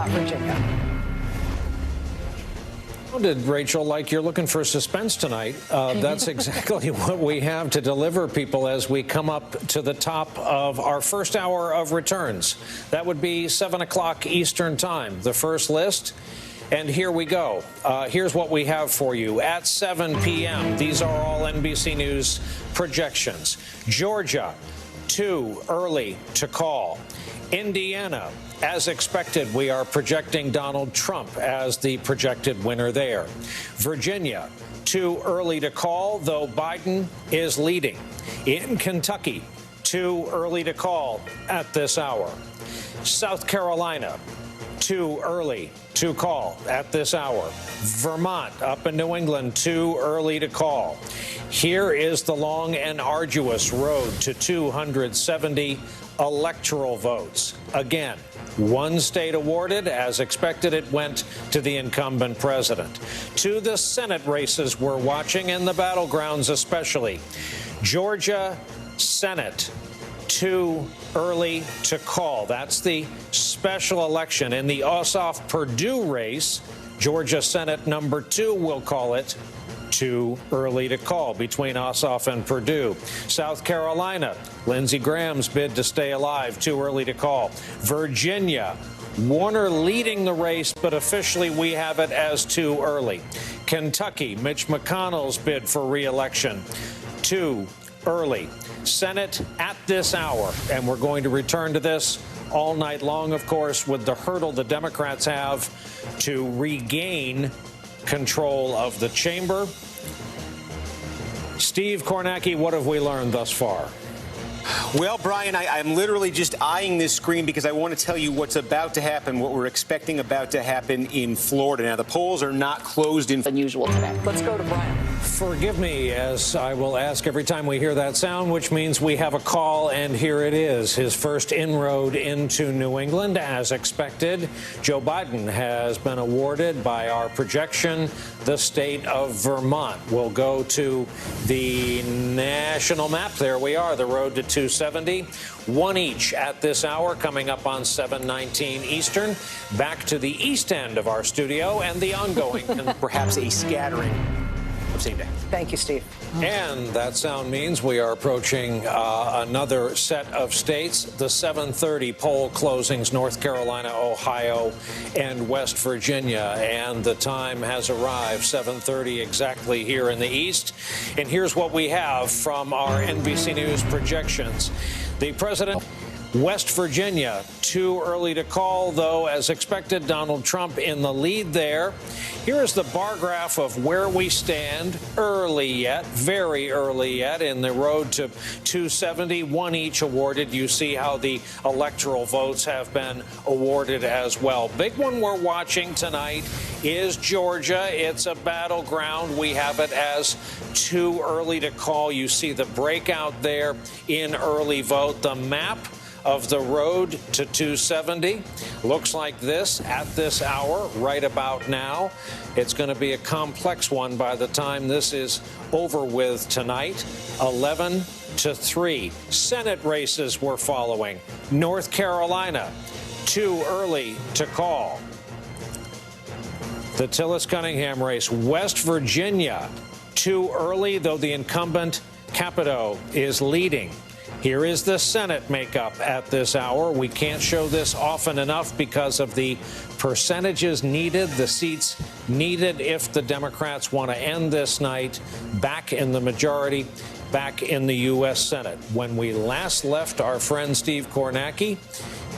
Virginia. Sounded, Rachel, like you're looking for suspense tonight. That's exactly what we have to deliver people as we come up to the top of our first hour of returns. That would be 7 o'clock Eastern time, the first list. And here we go. Here's what we have for you at 7 p.m. These are all NBC News projections. Georgia, too early to call. Indiana, as expected, we are projecting Donald Trump as the projected winner there. Virginia, too early to call, though Biden is leading. In Kentucky, too early to call at this hour. South Carolina, too early to call at this hour. Vermont, up in New England, too early to call. Here is the long and arduous road to 270 electoral votes. Again, one state awarded. As expected, it went to the incumbent president. To the Senate races we're watching, and the battlegrounds especially. Georgia Senate, too early to call. That's the special election. In the Ossoff-Perdue race, Georgia Senate number 2, we'll call it, too early to call between Ossoff and Perdue. South Carolina, Lindsey Graham's bid to stay alive, too early to call. Virginia, Warner leading the race, but officially we have it as too early. Kentucky, Mitch McConnell's bid for re-election, too early. Senate at this hour, and we're going to return to this all night long, of course, with the hurdle the Democrats have to regain control of the chamber. Steve Kornacki, what have we learned thus far? Well, Brian, I'm literally just eyeing this screen because I want to tell you what's about to happen, what we're expecting about to happen in Florida. Now, the polls are not closed in unusual today. Let's go to Brian. Forgive me, as I will ask every time we hear that sound, which means we have a call, and here it is. His first inroad into New England, as expected. Joe Biden has been awarded by our projection the state of Vermont. We'll go to the national map. There we are, the road to 270. One each at this hour, coming up on 7:19 Eastern. Back to the east end of our studio and the ongoing and perhaps a scattering of same day. Thank you, Steve. And that sound means we are approaching another set of states. The 7:30 poll closings, North Carolina, Ohio, and West Virginia. And the time has arrived, 7:30 exactly here in the East. And here's what we have from our NBC News projections. The president, West Virginia, too early to call, though, as expected, Donald Trump in the lead there. Here is the bar graph of where we stand, early yet, very early yet, in the road to 270, one each awarded. You see how the electoral votes have been awarded as well. Big one we're watching tonight is Georgia. It's a battleground. We have it as too early to call. You see the breakout there in early vote. The map of the road to 270 looks like this at this hour, right about now. It's going to be a complex one by the time this is over with tonight. 11-3. Senate races we're following. North Carolina, too early to call. The Tillis-Cunningham race. West Virginia, too early, though the incumbent Capito is leading. Here is the Senate makeup at this hour. We can't show this often enough because of the percentages needed, the seats needed if the Democrats want to end this night back in the majority, back in the U.S. Senate. When we last left our friend Steve Kornacki,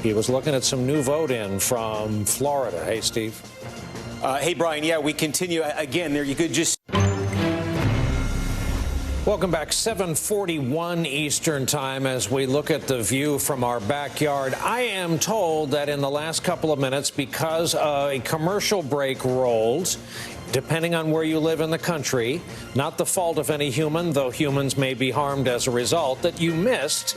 he was looking at some new vote in from Florida. Hey, Steve. Hey, Brian. Yeah, we continue. Again, there you could just... Welcome back. 7:41 Eastern time as we look at the view from our backyard. I am told that in the last couple of minutes, because a commercial break rolled, depending on where you live in the country, not the fault of any human, though humans may be harmed as a result, that you missed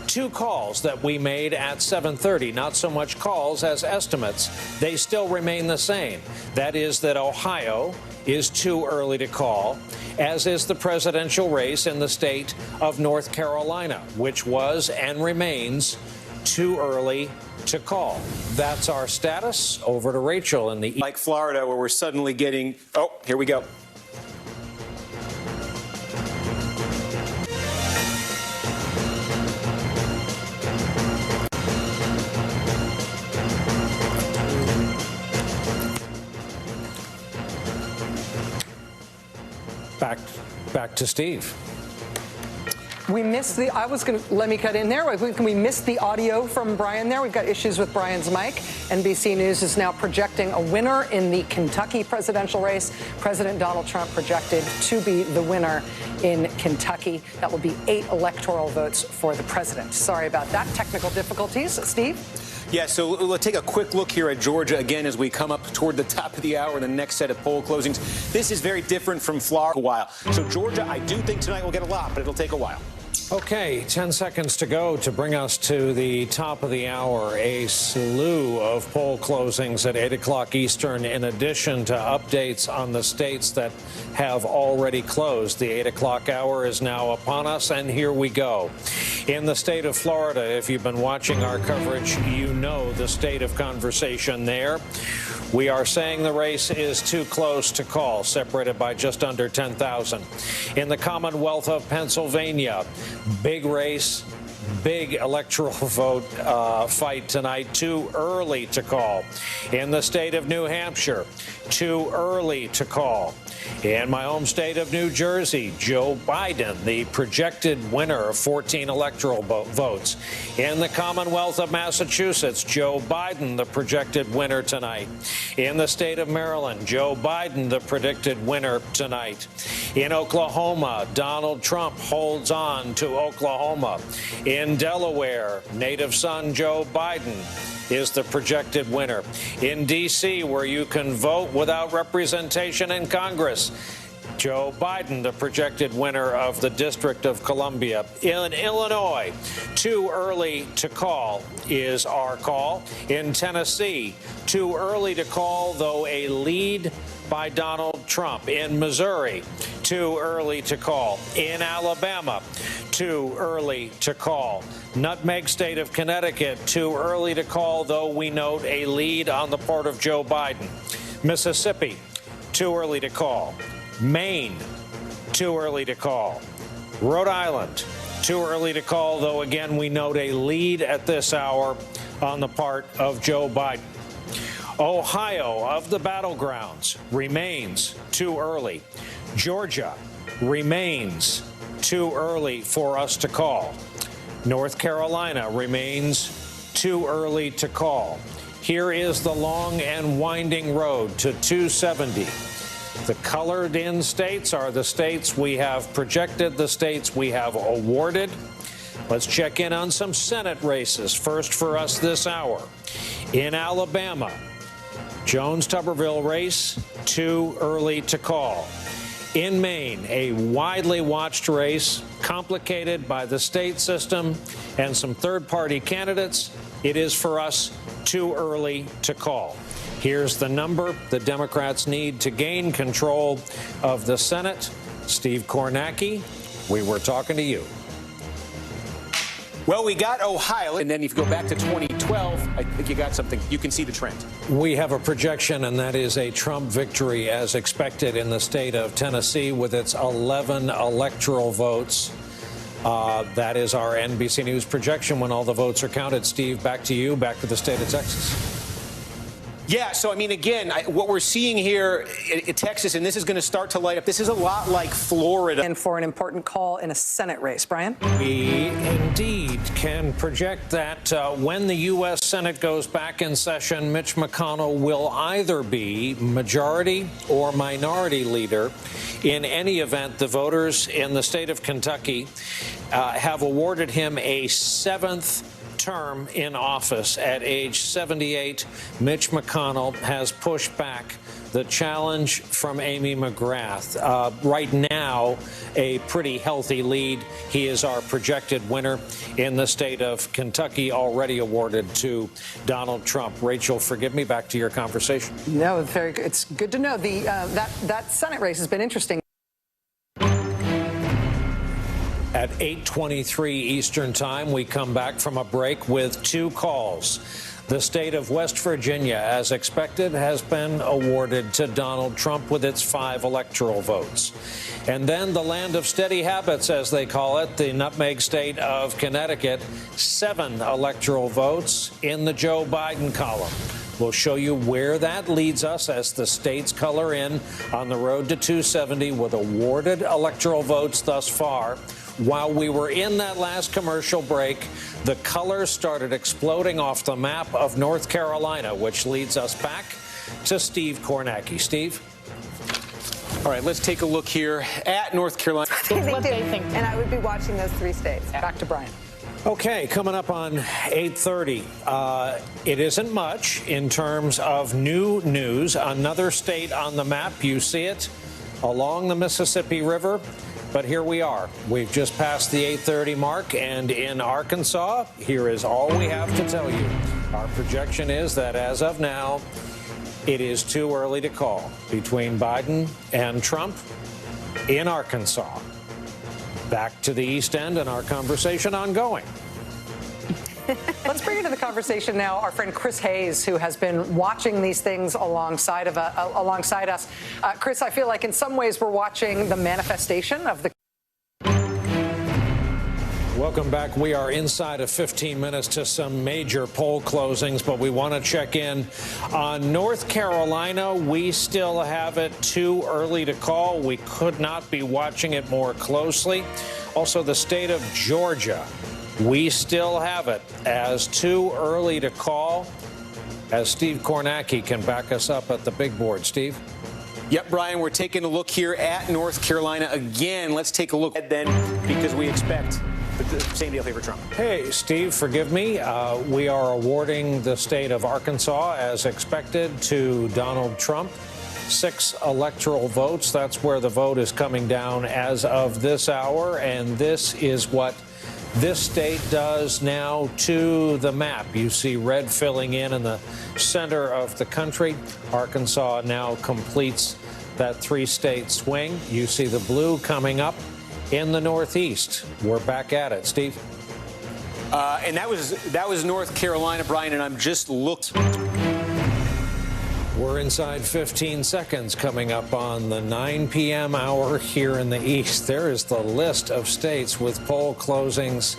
two calls that we made at 7:30. Not so much calls as estimates. They still remain the same. That is that Ohio is too early to call, as is the presidential race in the state of North Carolina, which was and remains too early to call. That's our status. Over to Rachel in the like Florida, where we're suddenly getting, oh, here we go. Back to Steve. We missed the, let me cut in there. We missed the audio from Brian there. We've got issues with Brian's mic. NBC News is now projecting a winner in the Kentucky presidential race. President Donald Trump projected to be the winner in Kentucky. That will be 8 electoral votes for the president. Sorry about that. Technical difficulties. Steve? Yeah, so let's take a quick look here at Georgia again as we come up toward the top of the hour in the next set of poll closings. This is very different from Florida a while. So Georgia, I do think tonight will get a lot, but it'll take a while. Okay, 10 seconds to go to bring us to the top of the hour. A slew of poll closings at 8 o'clock Eastern, in addition to updates on the states that have already closed. The 8 o'clock hour is now upon us, and here we go. In the state of Florida, if you've been watching our coverage, you know the state of conversation there. We are saying the race is too close to call, separated by just under 10,000. In the Commonwealth of Pennsylvania, big race, big electoral vote fight tonight, too early to call. In the state of New Hampshire, too early to call. In my home state of New Jersey, Joe Biden, the projected winner of 14 electoral votes. In the Commonwealth of Massachusetts, Joe Biden, the projected winner tonight. In the state of Maryland, Joe Biden, the predicted winner tonight. In Oklahoma, Donald Trump holds on to Oklahoma. In Delaware, native son Joe Biden is the projected winner. In D.C., where you can vote without representation in Congress, Joe Biden, the projected winner of the District of Columbia. In Illinois, too early to call is our call. In Tennessee, too early to call, though a lead by Donald Trump. In Missouri, too early to call. In Alabama, too early to call. Nutmeg state of Connecticut, too early to call, though we note a lead on the part of Joe Biden. Mississippi, too early to call. Maine, too early to call. Rhode Island, too early to call, though again we note a lead at this hour on the part of Joe Biden. Ohio, of the battlegrounds, remains too early. Georgia remains too early for us to call. North Carolina remains too early to call. Here is the long and winding road to 270. The colored-in states are the states we have projected, the states we have awarded. Let's check in on some Senate races. First for us this hour. In Alabama, Jones-Tuberville race, too early to call. In Maine, a widely watched race, complicated by the state system and some third-party candidates. It is for us too early to call. Here's the number the Democrats need to gain control of the Senate. Steve Kornacki, we were talking to you. Well, we got Ohio, and then if you go back to 2012, I think you got something. You can see the trend. We have a projection, and that is a Trump victory as expected in the state of Tennessee with its 11 electoral votes. That is our NBC News projection when all the votes are counted. Steve, back to you, back to the state of Texas. Yeah, so, I mean, again, what we're seeing here in Texas, and this is going to start to light up, this is a lot like Florida. And for an important call in a Senate race. Brian? We indeed can project that when the U.S. Senate goes back in session, Mitch McConnell will either be majority or minority leader. In any event, the voters in the state of Kentucky have awarded him a 7th term in office. At age 78, Mitch McConnell has pushed back the challenge from Amy McGrath. Right now, a pretty healthy lead. He is our projected winner in the state of Kentucky, already awarded to Donald Trump. Rachel, forgive me, back to your conversation. No, very good. It's good to know. The that Senate race has been interesting. At 8:23 Eastern Time, we come back from a break with two calls. The state of West Virginia, as expected, has been awarded to Donald Trump with its 5 electoral votes. And then the land of steady habits, as they call it, the nutmeg state of Connecticut, 7 electoral votes in the Joe Biden column. We'll show you where that leads us as the states color in on the road to 270 with awarded electoral votes thus far. While we were in that last commercial break, the colors started exploding off the map of North Carolina, which leads us back to Steve Kornacki. Steve? All right, let's take a look here at North Carolina. What they think. And I would be watching those 3 states. Back to Brian. Okay, coming up on 8:30. It isn't much in terms of new news. Another state on the map. You see it along the Mississippi River. But here we are. We've just passed the 8:30 mark, and in Arkansas, here is all we have to tell you. Our projection is that as of now, it is too early to call between Biden and Trump in Arkansas. Back to the East End and our conversation ongoing. Let's bring into the conversation now our friend Chris Hayes, who has been watching these things alongside us. Chris, I feel like in some ways we're watching the manifestation of the. Welcome back. We are inside of 15 minutes to some major poll closings, but we want to check in on North Carolina. We still have it too early to call. We could not be watching it more closely. Also, the state of Georgia. We still have it as too early to call, as Steve Kornacki can back us up at the big board. Steve? Yep, Brian, we're taking a look here at North Carolina again. Let's take a look at then, because we expect the same deal favor Trump. Hey, Steve, forgive me. We are awarding the state of Arkansas, as expected, to Donald Trump. 6 electoral votes. That's where the vote is coming down as of this hour, and this is what this state does now to the map. You see red filling in the center of the country. Arkansas now completes that 3-state swing. You see the blue coming up in the Northeast. We're back at it. Steve? And that was North Carolina, Brian, and I'm just looked. We're inside 15 seconds coming up on the 9 p.m. hour here in the East. There is the list of states with poll closings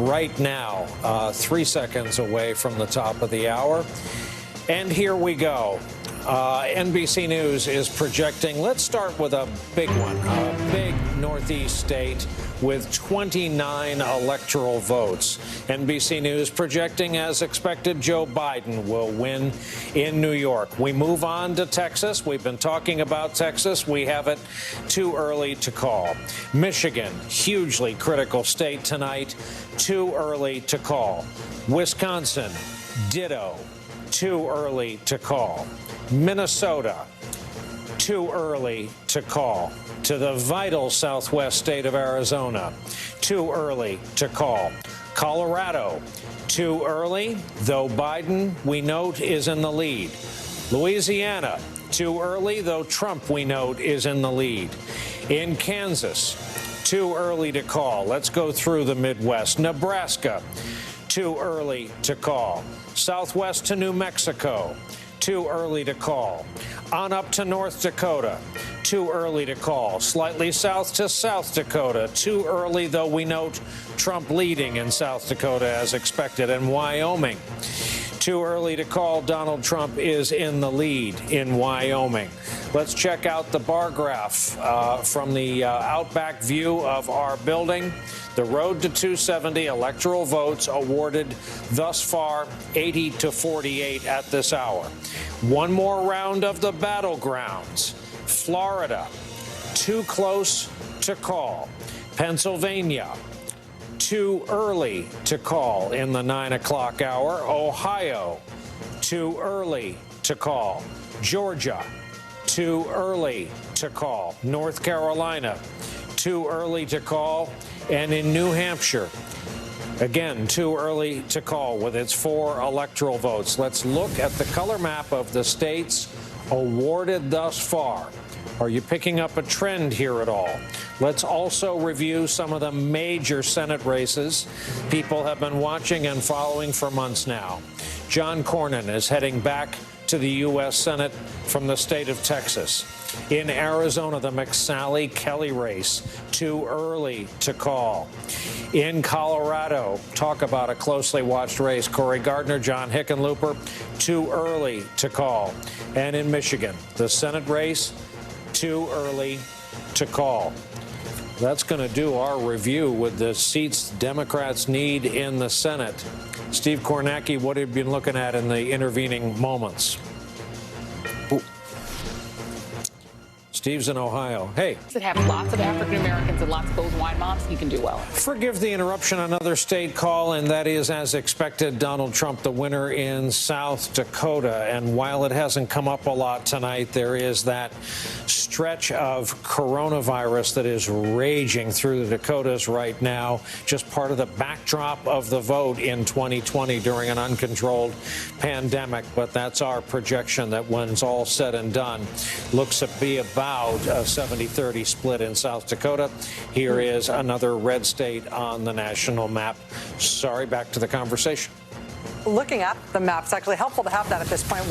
right now, 3 seconds away from the top of the hour. And here we go. NBC News is projecting, let's start with a big one, a big Northeast state with 29 electoral votes. NBC News projecting, as expected, Joe Biden will win in New York. We move on to Texas. We've been talking about Texas. We have it too early to call. Michigan, hugely critical state tonight, too early to call. Wisconsin, ditto, too early to call. Minnesota, too early to call. To the vital southwest state of Arizona, too early to call. Colorado, too early, though Biden, we note, is in the lead. Louisiana, too early, though Trump, we note, is in the lead. In Kansas, too early to call. Let's go through the Midwest. Nebraska, too early to call. Southwest to New Mexico, too early to call. On up to North Dakota, too early to call. Slightly south to South Dakota, too early, though we note Trump leading in South Dakota as expected. And Wyoming, too early to call. Donald Trump is in the lead in Wyoming. Let's check out the bar graph from the outback view of our building. The road to 270 electoral votes awarded thus far, 80 to 48 at this hour. One more round of the battlegrounds. Florida, too close to call. Pennsylvania, too early to call in the 9 o'clock hour. Ohio, too early to call. Georgia, too early to call. North Carolina, too early to call. And in New Hampshire, again, too early to call with its 4 electoral votes. Let's look at the color map of the states awarded thus far. Are you picking up a trend here at all? Let's also review some of the major Senate races people have been watching and following for months now. John Cornyn is heading back to the U.S. Senate from the state of Texas. In Arizona, the McSally-Kelly race, too early to call. In Colorado, talk about a closely watched race. Cory Gardner, John Hickenlooper, too early to call. And in Michigan, the Senate race, too early to call. That's going to do our review with the seats Democrats need in the Senate. Steve Kornacki, what have you been looking at in the intervening moments? Steve's in Ohio. Hey. That have lots of African Americans and lots of those wine moms, you can do well. Forgive the interruption. Another state call, and that is, as expected, Donald Trump, the winner in South Dakota. And while it hasn't come up a lot tonight, there is that stretch of coronavirus that is raging through the Dakotas right now, just part of the backdrop of the vote in 2020 during an uncontrolled pandemic. But that's our projection that when it's all said and done, looks to be about a 70-30 split in South Dakota. Here is another red state on the national map. Sorry, back to the conversation. Looking at the map, it's actually helpful to have that at this point.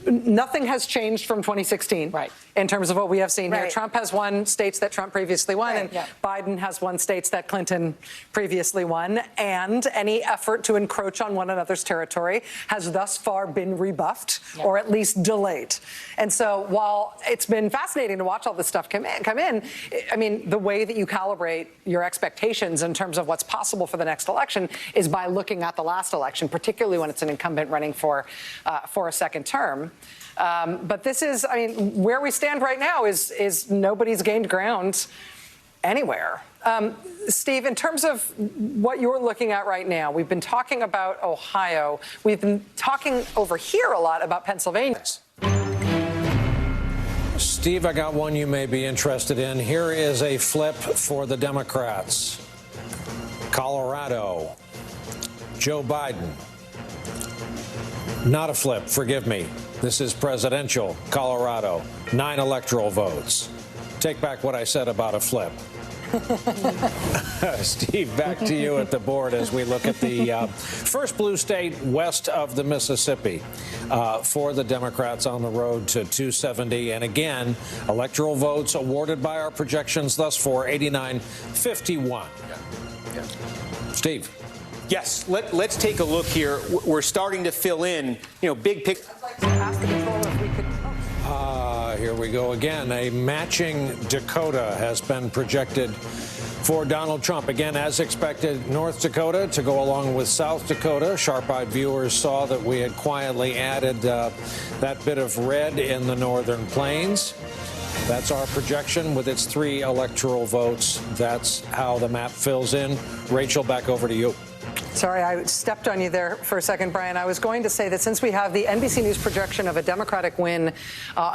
Nothing has changed from 2016 in terms of what we have seen here. Trump has won states that Trump previously won, and Biden has won states that Clinton previously won. And any effort to encroach on one another's territory has thus far been rebuffed or at least delayed. And so while it's been fascinating to watch all this stuff come in, I mean, the way that you calibrate your expectations in terms of what's possible for the next election is by looking at the last election, particularly when it's an incumbent running for a second term. But this is, I mean, where we stand right now is nobody's gained ground anywhere. Steve, in terms of what you're looking at right now, we've been talking about Ohio. We've been talking over here a lot about Pennsylvania. Steve, I got one you may be interested in. Here is a flip for the Democrats. Colorado. Joe Biden. Not a flip, forgive me. This is presidential Colorado. 9 electoral votes. Take back what I said about a flip. Steve, back to you at the board as we look at the first blue state west of the Mississippi for the Democrats on the road to 270. And again, electoral votes awarded by our projections thus far, 89-51. Steve. Yes, let's take a look here. We're starting to fill in, big picture. Here we go again. A matching Dakota has been projected for Donald Trump. Again, as expected, North Dakota to go along with South Dakota. Sharp-eyed viewers saw that we had quietly added that bit of red in the northern plains. That's our projection with its 3 electoral votes. That's how the map fills in. Rachel, back over to you. Sorry, I stepped on you there for a second, Brian. I was going to say that since we have the NBC News projection of a Democratic win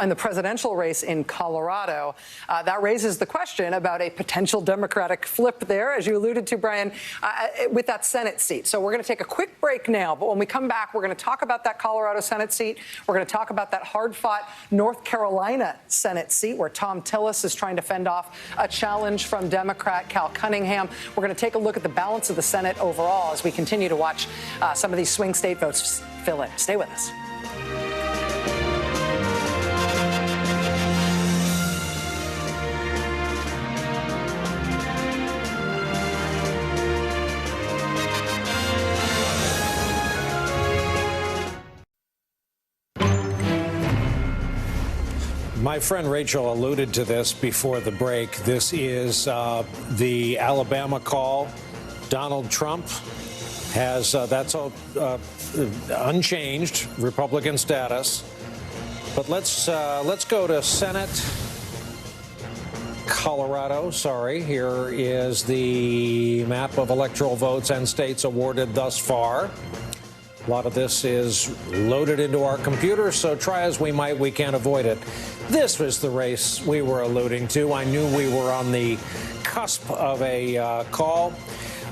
in the presidential race in Colorado, that raises the question about a potential Democratic flip there, as you alluded to, Brian, with that Senate seat. So we're going to take a quick break now. But when we come back, we're going to talk about that Colorado Senate seat. We're going to talk about that hard-fought North Carolina Senate seat where Tom Tillis is trying to fend off a challenge from Democrat Cal Cunningham. We're going to take a look at the balance of the Senate overall as we continue to watch some of these swing state votes fill in. Stay with us. My friend Rachel alluded to this before the break. This is the Alabama call. Donald Trump has that's unchanged Republican status. But let's go to Senate Colorado. Sorry, here is the map of electoral votes and states awarded thus far. A lot of this is loaded into our computer, so try as we might, we can't avoid it. This was the race we were alluding to. I knew we were on the cusp of a call.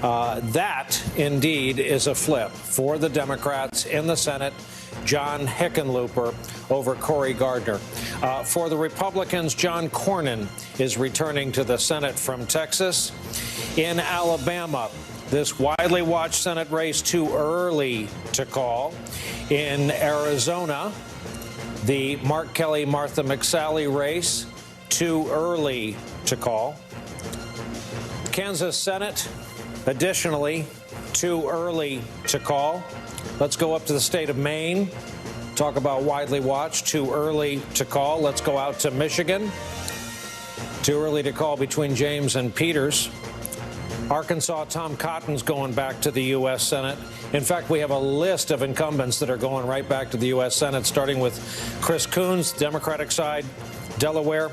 That, indeed, is a flip for the Democrats in the Senate. John Hickenlooper over Cory Gardner. For the Republicans, John Cornyn is returning to the Senate from Texas. In Alabama, this widely watched Senate race too early to call. In Arizona, the Mark Kelly-Martha McSally race too early to call. Kansas Senate, additionally, too early to call. Let's go up to the state of Maine. Talk about widely watched, too early to call. Let's go out to Michigan. Too early to call between James and Peters. Arkansas, Tom Cotton's going back to the U.S. Senate. In fact, we have a list of incumbents that are going right back to the U.S. Senate, starting with Chris Coons, Democratic side, Delaware.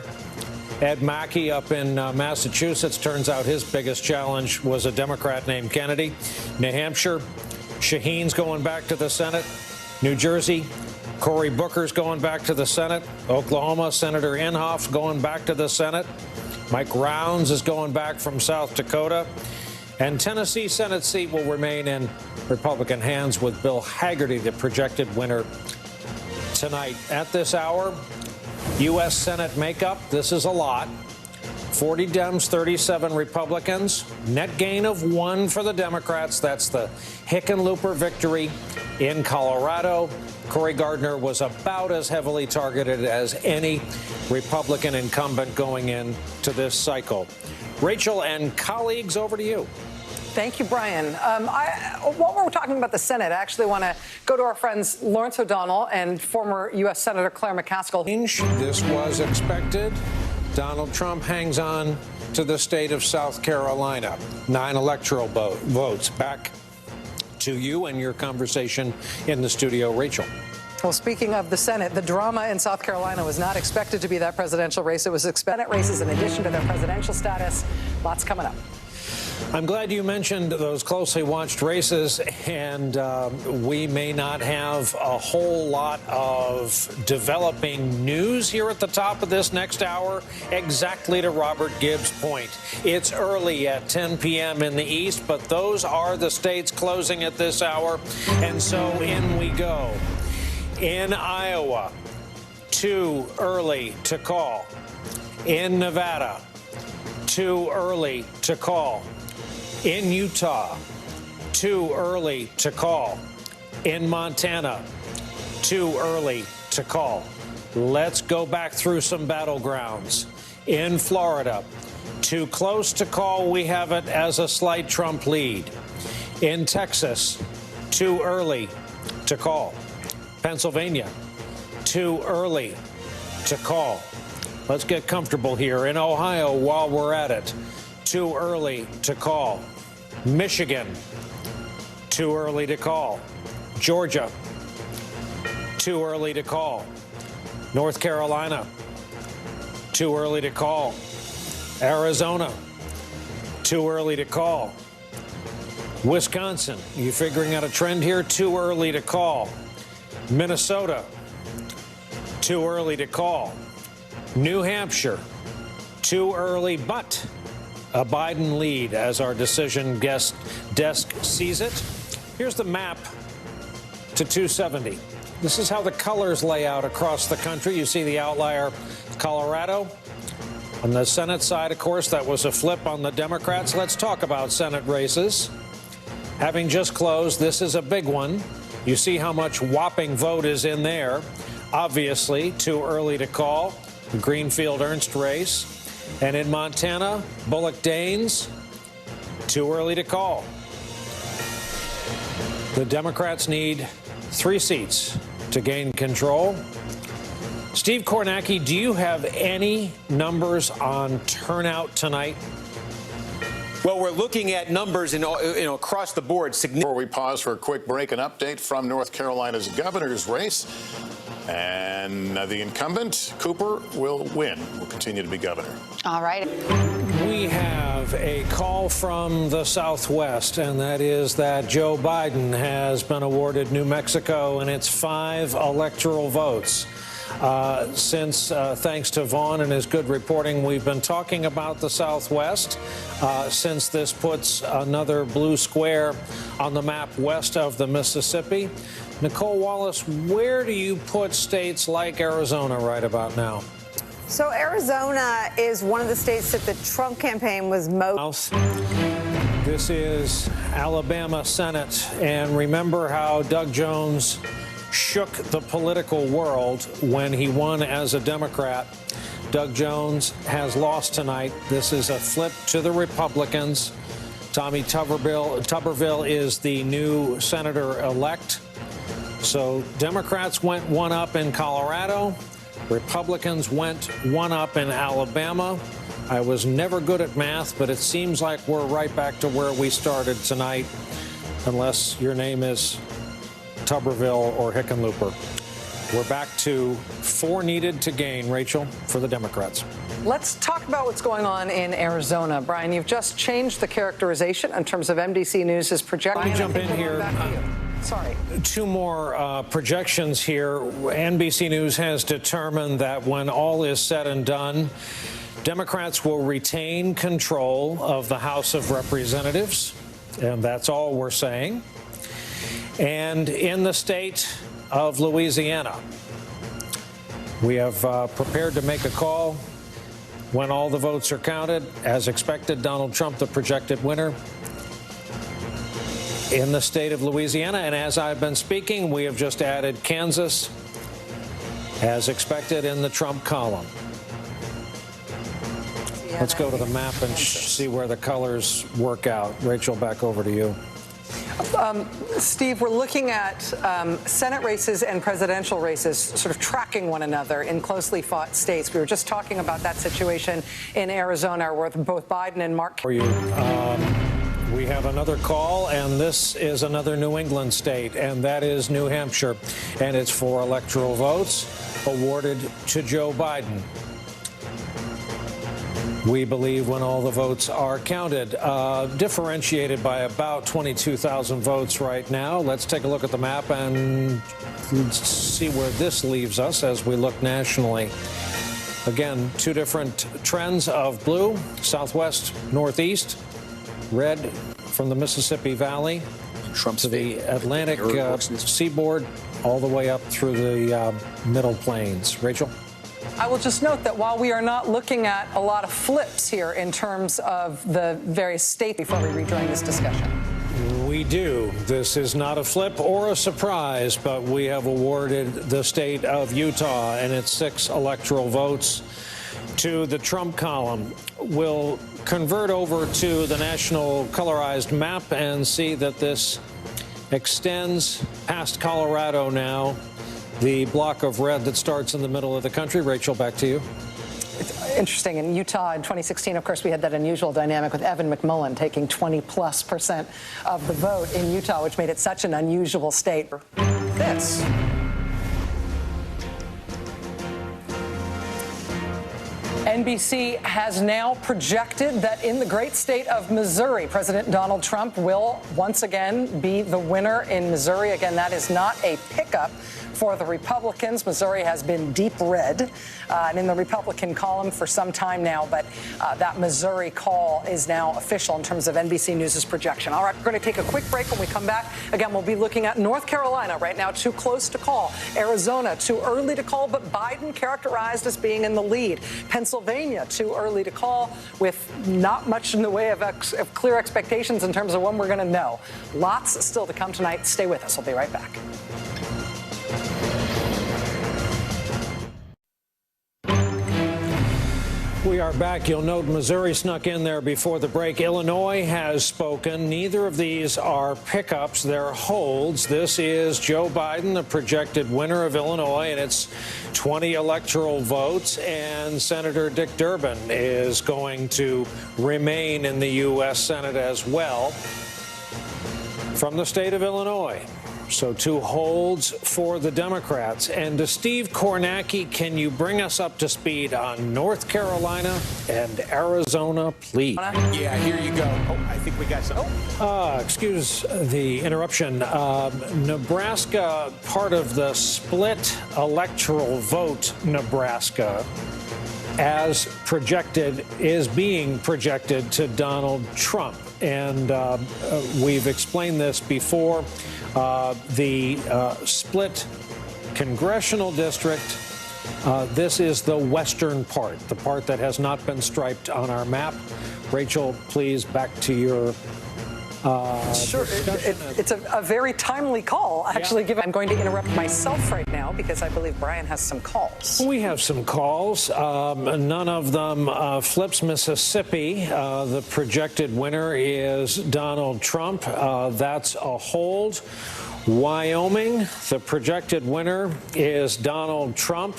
Ed Mackey up in Massachusetts. Turns out his biggest challenge was a Democrat named Kennedy. New Hampshire, Shaheen's going back to the Senate. New Jersey, Cory Booker's going back to the Senate. Oklahoma, Senator Inhofe going back to the Senate. Mike Rounds is going back from South Dakota. And Tennessee Senate seat will remain in Republican hands with Bill Haggerty, the projected winner tonight. At this hour, U.S. Senate makeup, this is a lot. 40 Dems, 37 Republicans. Net gain of 1 for the Democrats. That's the Hickenlooper victory in Colorado. Cory Gardner was about as heavily targeted as any Republican incumbent going into this cycle. Rachel and colleagues, over to you. Thank you, Brian. While we're talking about the Senate, I actually want to go to our friends Lawrence O'Donnell and former U.S. Senator Claire McCaskill. This was expected. Donald Trump hangs on to the state of South Carolina. 9 electoral votes. Back to you and your conversation in the studio, Rachel. Well, speaking of the Senate, the drama in South Carolina was not expected to be that presidential race. It was Senate races in addition to their presidential status. Lots coming up. I'm glad you mentioned those closely watched races, and we may not have a whole lot of developing news here at the top of this next hour, exactly to Robert Gibbs' point. It's early at 10 p.m. in the East, but those are the states closing at this hour, and so in we go. In Iowa, too early to call. In Nevada, too early to call. In Utah, too early to call. In Montana, too early to call. Let's go back through some battlegrounds. In Florida, too close to call. We have it as a slight Trump lead. In Texas, too early to call. Pennsylvania, too early to call. Let's get comfortable here. In Ohio, while we're at it, too early to call. Michigan, too early to call. Georgia, too early to call. North Carolina, too early to call. Arizona, too early to call. Wisconsin, you figuring out a trend here? Too early to call. Minnesota, too early to call. New Hampshire, too early, but a Biden lead as our decision guest desk sees it. Here's the map to 270. This is how the colors lay out across the country. You see the outlier, Colorado. On the Senate side, of course, that was a flip on the Democrats. Let's talk about Senate races. Having just closed, this is a big one. You see how much whopping vote is in there. Obviously, too early to call. The Greenfield-Ernst race. And in Montana, Bullock-Daines, too early to call. The Democrats need 3 seats to gain control. Steve Kornacki, do you have any numbers on turnout tonight? Well, we're looking at numbers across the board. Before we pause for a quick break, an update from North Carolina's governor's race. And the incumbent, Cooper, will win. Will continue to be governor. All right. We have a call from the Southwest, and that is that Joe Biden has been awarded New Mexico and its 5 electoral votes. Since, thanks to Vaughn and his good reporting, we've been talking about the Southwest since this puts another blue square on the map west of the Mississippi. Nicole Wallace, where do you put states like Arizona right about now? So Arizona is one of the states that the Trump campaign was most. This is Alabama Senate, and remember how Doug Jones shook the political world when he won as a Democrat. Doug Jones has lost tonight. This is a flip to the Republicans. Tommy Tuberville is the new senator-elect. So Democrats went one up in Colorado. Republicans went one up in Alabama. I was never good at math, but it seems like we're right back to where we started tonight, unless your name is Tuberville or Hickenlooper. We're back to 4 needed to gain, Rachel, for the Democrats. Let's talk about what's going on in Arizona. Brian, you've just changed the characterization in terms of NBC News' projection. Let me jump in here. Sorry. 2 more projections here. NBC News has determined that when all is said and done, Democrats will retain control of the House of Representatives, and that's all we're saying. And in the state of Louisiana, we have prepared to make a call when all the votes are counted. As expected, Donald Trump, the projected winner in the state of Louisiana. And as I've been speaking, we have just added Kansas, as expected, in the Trump column. Let's go to the map and see where the colors work out. Rachel, back over to you. Steve, we're looking at Senate races and presidential races sort of tracking one another in closely fought states. We were just talking about that situation in Arizona where both Biden and Mark. For you. We have another call, and this is another New England state, and that is New Hampshire. And it's for electoral votes awarded to Joe Biden. We believe when all the votes are counted, differentiated by about 22,000 votes right now. Let's take a look at the map and see where this leaves us as we look nationally. Again, 2 different trends of blue, southwest, northeast, red from the Mississippi Valley to the Atlantic seaboard, all the way up through the middle plains. Rachel? I will just note that while we are not looking at a lot of flips here in terms of the various states before we rejoin this discussion. We do. This is not a flip or a surprise, but we have awarded the state of Utah and its 6 electoral votes to the Trump column. We'll convert over to the national colorized map and see that this extends past Colorado now. The block of red that starts in the middle of the country. Rachel, back to you. It's interesting. In Utah in 2016, of course, we had that unusual dynamic with Evan McMullen taking 20+% of the vote in Utah, which made it such an unusual state. This. NBC has now projected that in the great state of Missouri, President Donald Trump will once again be the winner in Missouri. Again, that is not a pickup for the Republicans. Missouri has been deep red and in the Republican column for some time now, but that Missouri call is now official in terms of NBC News' projection. All right, we're going to take a quick break. When we come back, again, we'll be looking at North Carolina right now, too close to call. Arizona, too early to call, but Biden characterized as being in the lead. Pennsylvania, too early to call, with not much in the way of clear expectations in terms of when we're going to know. Lots still to come tonight. Stay with us. We'll be right back. We are back. You'll note Missouri snuck in there before the break. Illinois has spoken. Neither of these are pickups. They're holds. This is Joe Biden, the projected winner of Illinois, and it's 20 electoral votes. And Senator Dick Durbin is going to remain in the U.S. Senate as well. From the state of Illinois, So 2 holds for the Democrats. And to Steve Kornacki, can you bring us up to speed on North Carolina and Arizona, please? Yeah, here you go. Oh, I think we got some. Excuse the interruption. Nebraska, part of the split electoral vote, Nebraska, as projected, is being projected to Donald Trump. And we've explained this before. The split congressional district, this is the western part, the part that has not been striped on our map. Rachel, please, back to your Sure. It's a very timely call, actually, given I'm going to interrupt myself right now because I believe Brian has some calls. We have some calls. None of them flips Mississippi. The projected winner is Donald Trump. That's a hold. Wyoming, the projected winner is Donald Trump.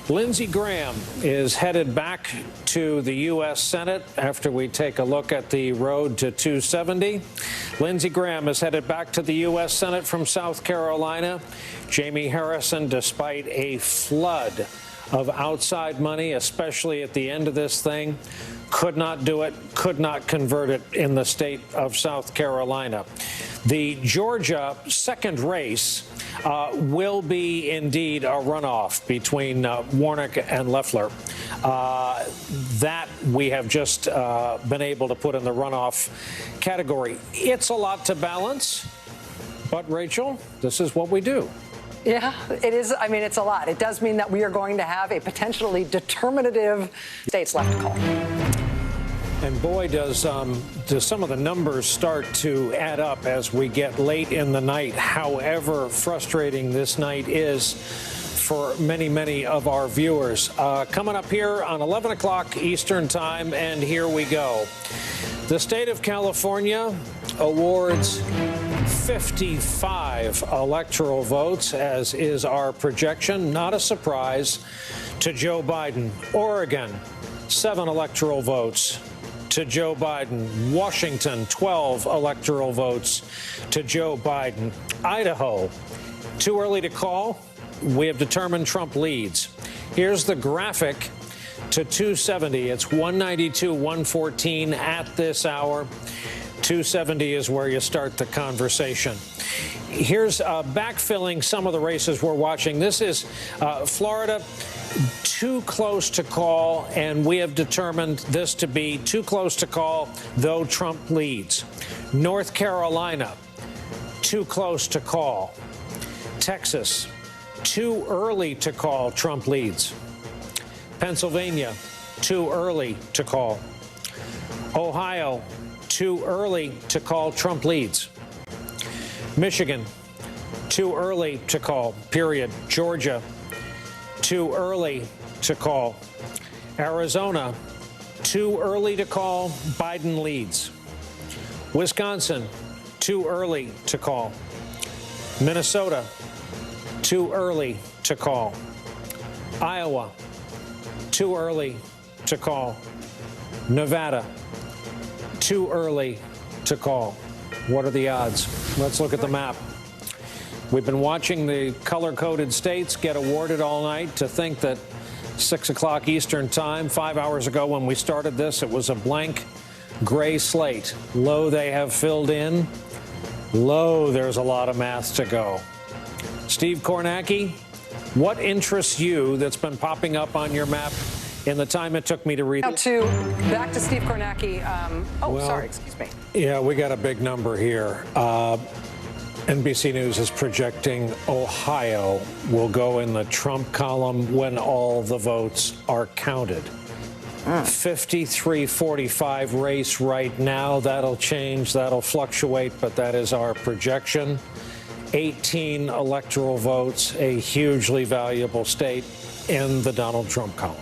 Lindsey Graham is headed back to the U.S. Senate after we take a look at the road to 270. Lindsey Graham is headed back to the U.S. Senate from South Carolina. Jamie Harrison, despite a flood of outside money, especially at the end of this thing, could not do it, could not convert it in the state of South Carolina. The Georgia second race will be indeed a runoff between Warnock and Loeffler. That we have just been able to put in the runoff category. It's a lot to balance, but Rachel, this is what we do. Yeah, it is. I mean, it's a lot. It does mean that we are going to have a potentially determinative states left to call. And boy, does some of the numbers start to add up as we get late in the night, however frustrating this night is for many, many of our viewers. Coming up here on 11 o'clock Eastern Time, and here we go. The state of California awards 55 electoral votes, as is our projection. Not a surprise to Joe Biden. Oregon, 7 electoral votes to Joe Biden. Washington, 12 electoral votes to Joe Biden. Idaho, too early to call. We have determined Trump leads. Here's the graphic to 270. It's 192-114 at this hour. 270 is where you start the conversation. Here's backfilling some of the races we're watching. This is Florida, too close to call, and we have determined this to be too close to call, though Trump leads. North Carolina, too close to call. Texas, too early to call, Trump leads. Pennsylvania, too early to call. Ohio, too early to call, Trump leads. Michigan, too early to call, period. Georgia, too early to call. Arizona, too early to call, Biden leads. Wisconsin, too early to call. Minnesota, too early to call. Iowa, too early to call. Nevada, too early to call. What are the odds? Let's look at the map. We've been watching the color-coded states get awarded all night. To think that 6 o'clock Eastern Time, 5 hours ago when we started this, it was a blank gray slate. Low, they have filled in. Low, there's a lot of math to go. Steve Kornacki, what interests you that's been popping up on your map in the time it took me to read it? Back to Steve Kornacki. Sorry, excuse me. Yeah, we got a big number here. NBC News is projecting Ohio will go in the Trump column when all the votes are counted. 53-45 race right now. That'll change. That'll fluctuate, but that is our projection. 18 electoral votes, a hugely valuable state in the Donald Trump column.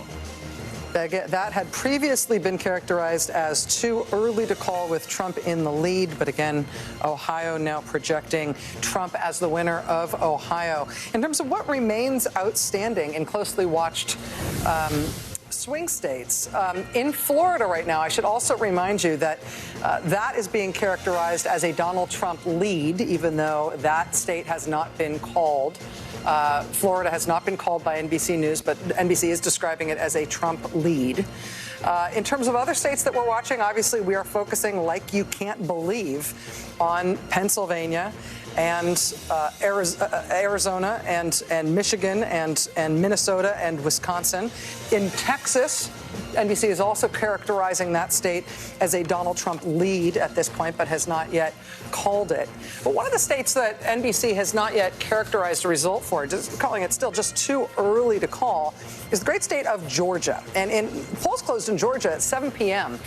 That had previously been characterized as too early to call with Trump in the lead. But again, Ohio now projecting Trump as the winner of Ohio. In terms of what remains outstanding in closely watched swing states. In Florida right now, I should also remind you that that is being characterized as a Donald Trump lead, even though that state has not been called. Florida has not been called by NBC News, but NBC is describing it as a Trump lead. In terms of other states that we're watching, obviously we are focusing, like you can't believe, on Pennsylvania and Arizona and Michigan and Minnesota and Wisconsin. In Texas, NBC is also characterizing that state as a Donald Trump lead at this point, but has not yet called it. But one of the states that NBC has not yet characterized a result for, just calling it still just too early to call, is the great state of Georgia. And polls closed in Georgia at 7 p.m.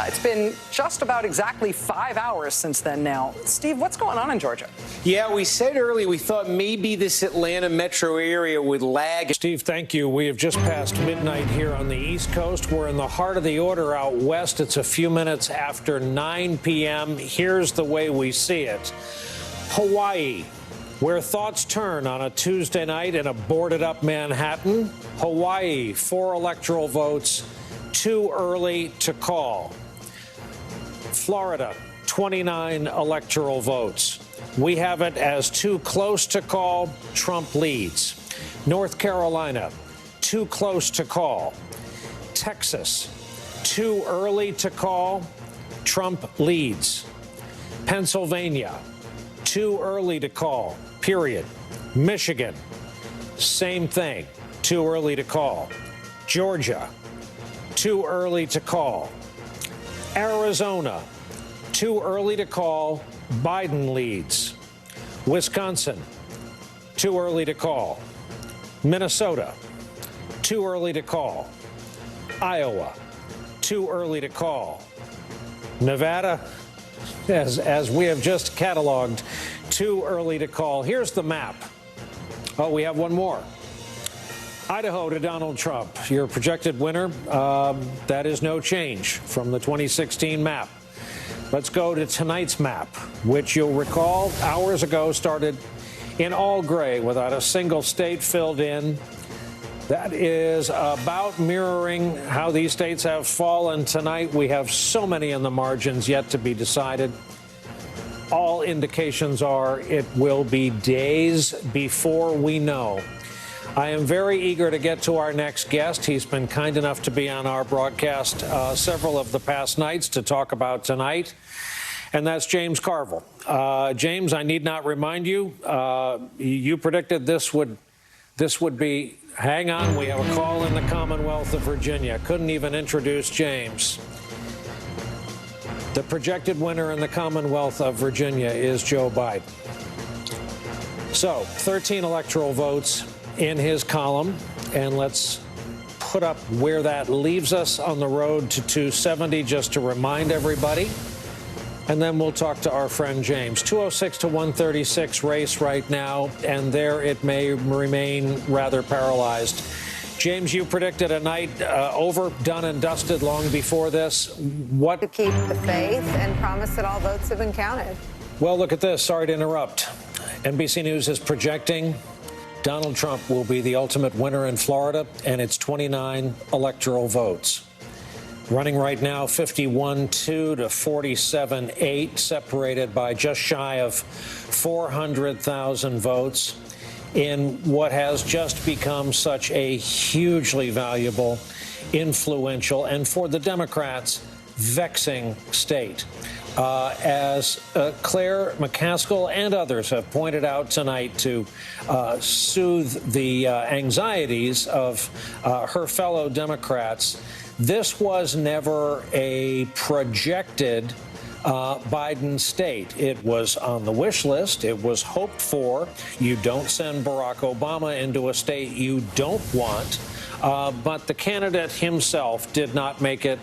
It's been just about exactly 5 hours since then now. Steve, what's going on in Georgia? Yeah, we said earlier we thought maybe this Atlanta metro area would lag. Steve, thank you. We have just passed midnight here on the East Coast. We're in the heart of the order out west. It's a few minutes after 9 p.m. Here's the way we see it. Hawaii, where thoughts turn on a Tuesday night in a boarded-up Manhattan. Hawaii, 4 electoral votes, too early to call. Florida, 29 electoral votes. We have it as too close to call. Trump leads. North Carolina, too close to call. Texas, too early to call. Trump leads. Pennsylvania, too early to call, period. Michigan, same thing, too early to call. Georgia, too early to call. Arizona, too early to call. Biden leads. Wisconsin, too early to call. Minnesota, too early to call. Iowa, too early to call. Nevada, as we have just cataloged, too early to call. Here's the map. Oh, we have one more. Idaho to Donald Trump, your projected winner. That is no change from the 2016 map. Let's go to tonight's map, which you'll recall hours ago started in all gray without a single state filled in. That is about mirroring how these states have fallen tonight. We have so many in the margins yet to be decided. All indications are it will be days before we know. I am very eager to get to our next guest. He's been kind enough to be on our broadcast several of the past nights to talk about tonight, and that's James Carville. James, I need not remind you, you predicted this would be, hang on, we have a call in the Commonwealth of Virginia. Couldn't even introduce James. The projected winner in the Commonwealth of Virginia is Joe Biden. So, 13 electoral votes in his column, and let's put up where that leaves us on the road to 270 just to remind everybody, and then we'll talk to our friend James. 206 to 136 race right now, and there it may remain rather paralyzed. James, you predicted a night over, done and dusted long before this. What? To keep the faith and promise that all votes have been counted. Well, look at this. Sorry to interrupt. NBC News is projecting Donald Trump will be the ultimate winner in Florida, and it's 29 electoral votes. Running right now 51-2 to 47-8, separated by just shy of 400,000 votes in what has just become such a hugely valuable, influential, and for the Democrats, vexing state. As Claire McCaskill and others have pointed out tonight to soothe the anxieties of her fellow Democrats, this was never a projected Biden state. It was on the wish list. It was hoped for. You don't send Barack Obama into a state you don't want. But the candidate himself did not make it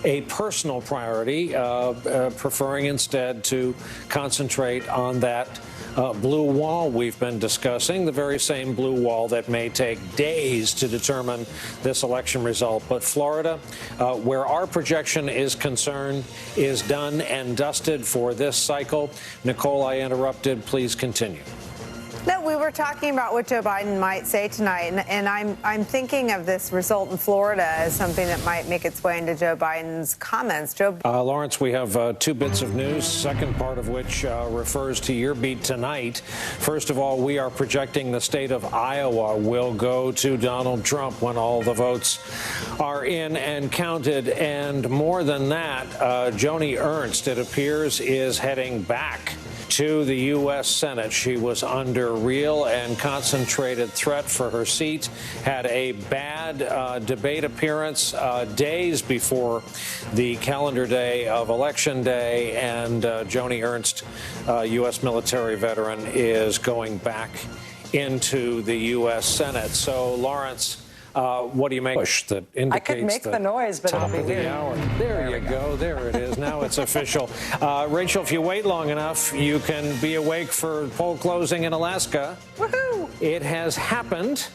a personal priority, preferring instead to concentrate on that blue wall we've been discussing, the very same blue wall that may take days to determine this election result. But Florida, where our projection is concerned, is done and dusted for this cycle. Nicole, I interrupted. Please continue. No, we were were talking about what Joe Biden might say tonight, and I'm thinking of this result in Florida as something that might make its way into Joe Biden's comments. Lawrence, we have 2 bits of news, second part of which refers to your beat tonight. First of all, we are projecting the state of Iowa will go to Donald Trump when all the votes are in and counted. And more than that, Joni Ernst, it appears, is heading back to the U.S. Senate. She was under real and concentrated threat for her seat, had a bad debate appearance days before the calendar day of Election Day, and Joni Ernst, U.S. military veteran, is going back into the U.S. Senate. So, Lawrence, what do you make that indicates I could make the noise, but top it'll be of the weird. hour? There you go. There it is. Now it's official. Rachel, if you wait long enough, you can be awake for poll closing in Alaska. Woohoo! It has happened.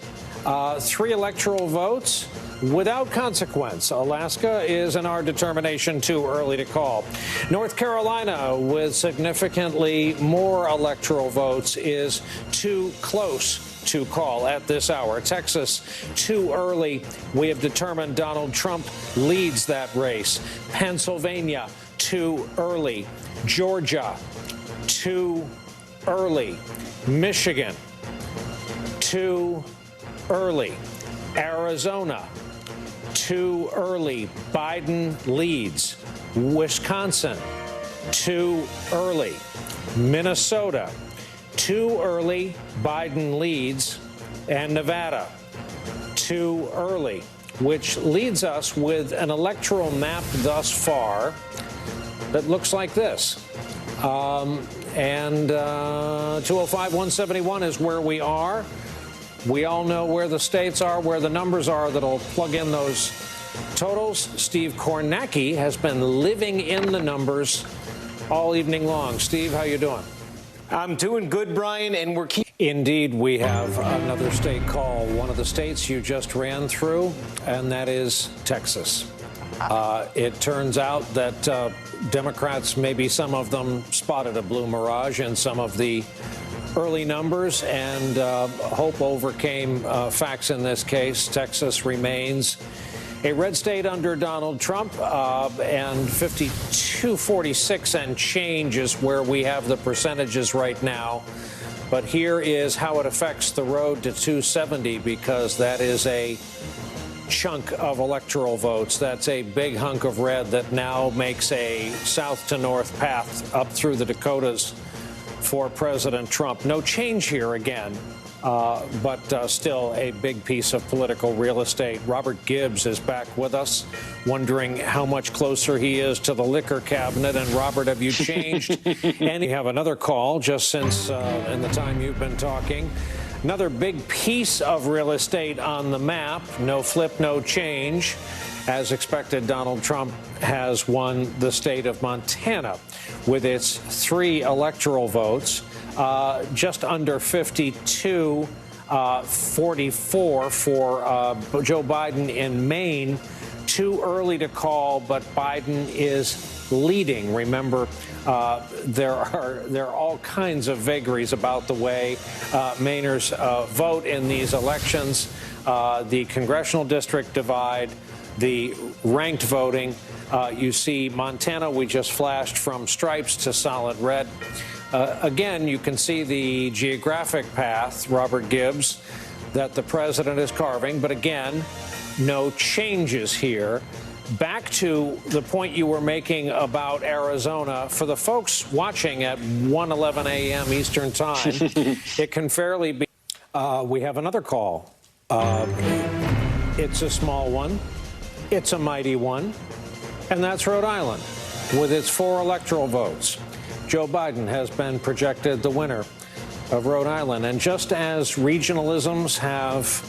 3 electoral votes without consequence. Alaska is, in our determination, too early to call. North Carolina, with significantly more electoral votes, is too close to call at this hour. Texas, too early. We have determined Donald Trump leads that race. Pennsylvania, too early. Georgia, too early. Michigan, too early. Arizona, too early. Biden leads. Wisconsin, too early. Minnesota, too early. Biden leads. And Nevada, too early, which leads us with an electoral map thus far that looks like this. 205-171 is where we are. We all know where the states are, where the numbers are that'll plug in those totals. Steve Kornacki has been living in the numbers all evening long. Steve, how you doing? I'm doing good, Brian, and we're Indeed, we have another state call, one of the states you just ran through, and that is Texas. It turns out that Democrats, maybe some of them, spotted a blue mirage in some of the early numbers, and hope overcame facts in this case. Texas remains a red state under Donald Trump, and 52-46 and change is where we have the percentages right now. But here is how it affects the road to 270, because that is a chunk of electoral votes. That's a big hunk of red that now makes a south to north path up through the Dakotas for President Trump. No change here again, but still a big piece of political real estate. Robert Gibbs is back with us, wondering how much closer he is to the liquor cabinet. And Robert, have you changed? And we have another call just since in the time you've been talking. Another big piece of real estate on the map. No flip, no change. As expected, Donald Trump has won the state of Montana with its 3 electoral votes, just under 52, 44 for Joe Biden in Maine. Too early to call, but Biden is leading. Remember, there are all kinds of vagaries about the way Mainers vote in these elections. The congressional district divide, the ranked voting. You see Montana, we just flashed from stripes to solid red. Again, you can see the geographic path, Robert Gibbs, that the president is carving. But again, no changes here. Back to the point you were making about Arizona. For the folks watching at 1:11 a.m. Eastern Time, it can fairly be. We have another call. It's a small one. It's a mighty one. And that's Rhode Island with its 4 electoral votes. Joe Biden has been projected the winner of Rhode Island. And just as regionalisms have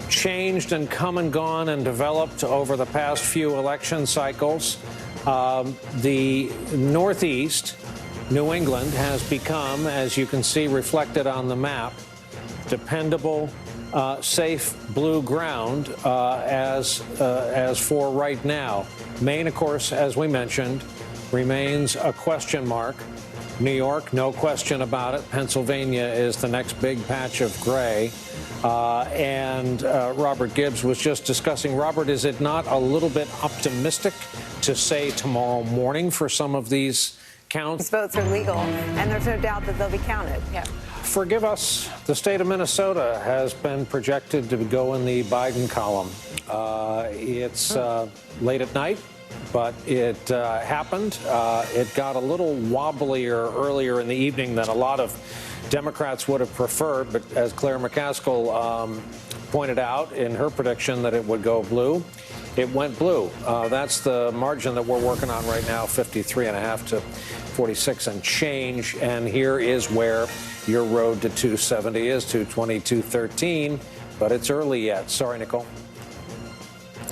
changed and come and gone and developed over the past few election cycles, the Northeast, New England, has become, as you can see reflected on the map, dependable, safe blue ground as for right now. Maine, of course, as we mentioned, remains a question mark. New York, no question about it. Pennsylvania is the next big patch of gray. And Robert Gibbs was just discussing. Robert, is it not a little bit optimistic to say tomorrow morning for some of these counts? These votes are legal, and there's no doubt that they'll be counted. Yeah. Forgive us. The state of Minnesota has been projected to go in the Biden column. It's late at night, but it happened. It got a little wobblier earlier in the evening than a lot of Democrats would have preferred. But as Claire McCaskill pointed out in her prediction that it would go blue, it went blue. That's the margin that we're working on right now, 53.5 to 46 and change. And here is where your road to 270 is, 220, 213. But it's early yet. Sorry, Nicole.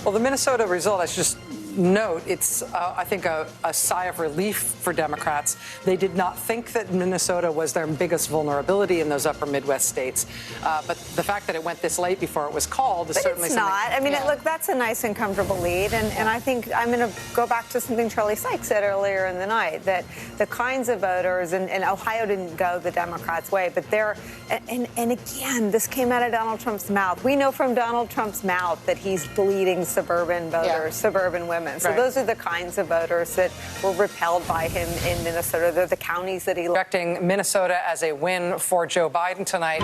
Well, the Minnesota result, I should just note, it's, I think, a sigh of relief for Democrats. They did not think that Minnesota was their biggest vulnerability in those upper Midwest states. But the fact that it went this late before it was called is certainly it's something. not. I mean, look, that's a nice and comfortable lead. And I think I'm going to go back to something Charlie Sykes said earlier in the night, that the kinds of voters, and Ohio didn't go the Democrats' way, but they're, and again, this came out of Donald Trump's mouth. We know from Donald Trump's mouth that he's bleeding suburban voters, suburban women. So those are the kinds of voters that were repelled by him in Minnesota. They're the counties that he Projecting Minnesota as a win for Joe Biden tonight.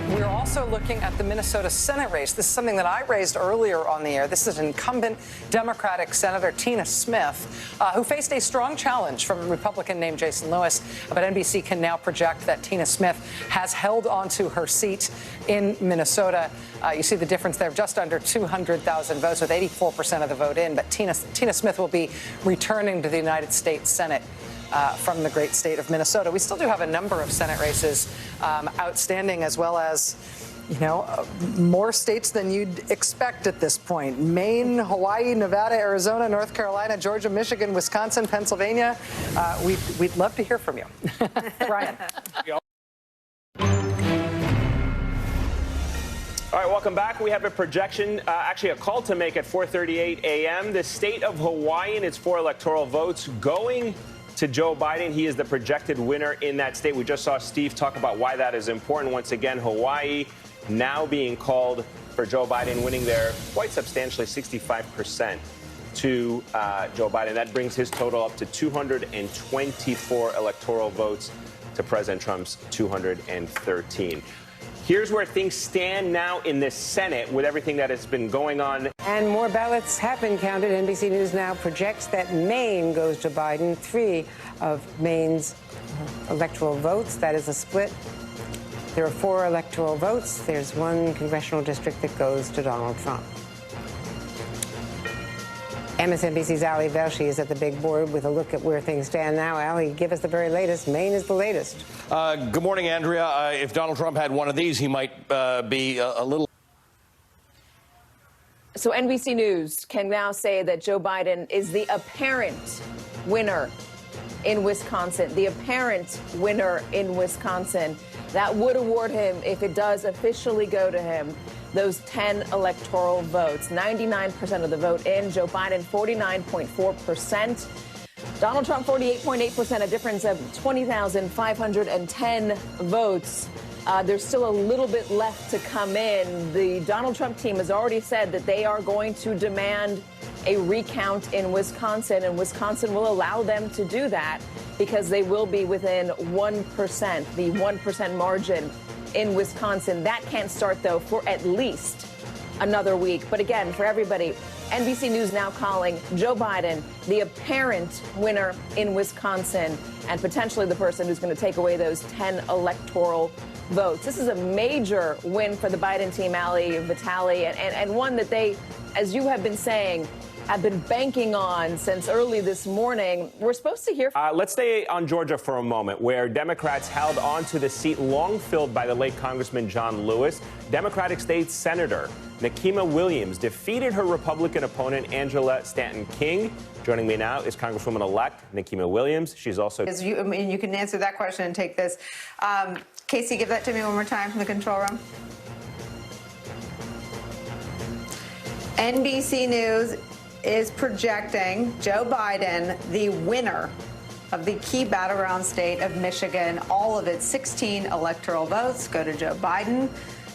We're also looking at the Minnesota Senate race. This is something that I raised earlier on the air. This is incumbent Democratic Senator Tina Smith, who faced a strong challenge from a Republican named Jason Lewis. But NBC can now project that Tina Smith has held onto her seat in Minnesota. You see the difference there, just under 200,000 votes, with 84% of the vote in. But Tina Smith will be returning to the United States Senate from the great state of Minnesota. We still do have a number of Senate races outstanding, as well as, you know, more states than you'd expect at this point. Maine, Hawaii, Nevada, Arizona, North Carolina, Georgia, Michigan, Wisconsin, Pennsylvania. We'd love to hear from you. Brian. All right, welcome back. We have a projection, actually a call to make at 4:38 a.m. The state of Hawaii and its 4 electoral votes going to Joe Biden. He is the projected winner in that state. We just saw Steve talk about why that is important. Once again, Hawaii now being called for Joe Biden, winning there quite substantially, 65% to Joe Biden. That brings his total up to 224 electoral votes to President Trump's 213. Here's where things stand now in the Senate with everything that has been going on. And more ballots have been counted. NBC News now projects that Maine goes to Biden. 3 of Maine's electoral votes. That is a split. There are 4 electoral votes. There's 1 congressional district that goes to Donald Trump. MSNBC's Ali Velshi is at the big board with a look at where things stand now. Ali, give us the very latest. Maine is the latest. Good morning, Andrea. If Donald Trump had one of these, he might be a little. So NBC News can now say that Joe Biden is the apparent winner in Wisconsin. The apparent winner in Wisconsin. That would award him, if it does officially go to him, those 10 electoral votes. 99% of the vote in. Joe Biden, 49.4%. Donald Trump, 48.8%, a difference of 20,510 votes. There's still a little bit left to come in. The Donald Trump team has already said that they are going to demand a recount in Wisconsin, and Wisconsin will allow them to do that because they will be within 1%, the 1% margin in Wisconsin. That can't start, though, for at least another week. But again, for everybody, NBC News now calling Joe Biden the apparent winner in Wisconsin and potentially the person who's going to take away those 10 electoral votes. This is a major win for the Biden team, Ali, Vitali, and one that they, as you have been saying, have been banking on since early this morning. We're supposed to hear. Let's stay on Georgia for a moment, where Democrats held on to the seat long filled by the late Congressman John Lewis. Democratic State Senator Nikema Williams defeated her Republican opponent, Angela Stanton King. Joining me now is Congresswoman-elect Nikema Williams. She's also. You can answer that question and take this. Casey, give that to me one more time from the control room. NBC News is projecting Joe Biden the winner of the key battleground state of Michigan. All of its 16 electoral votes go to Joe Biden.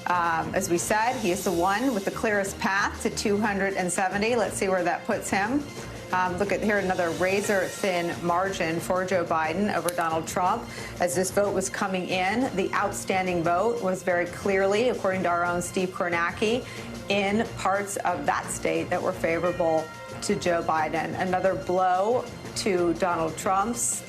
As we said, he is the one with the clearest path to 270. Let's see where that puts him. Look at here, another razor-thin margin for Joe Biden over Donald Trump. As this vote was coming in, the outstanding vote was very clearly, according to our own Steve Kornacki, in parts of that state that were favorable to Joe Biden. Another blow to Donald Trump's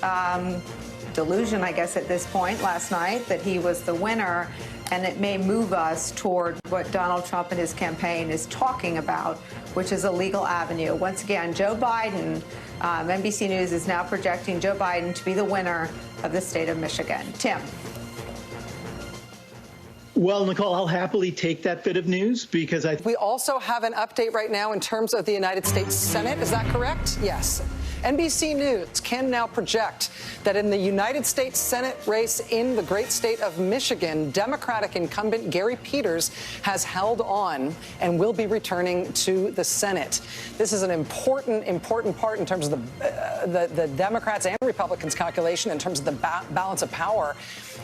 delusion, I guess, at this point last night, that he was the winner. And it may move us toward what Donald Trump and his campaign is talking about, which is a legal avenue. Once again, Joe Biden, NBC News is now projecting Joe Biden to be the winner of the state of Michigan. Tim. Well, Nicole, I'll happily take that bit of news because we also have an update right now in terms of the United States Senate. Is that correct? Yes. NBC News can now project that in the United States Senate race in the great state of Michigan, Democratic incumbent Gary Peters has held on and will be returning to the Senate. This is an important part in terms of the Democrats and Republicans' calculation in terms of the balance of power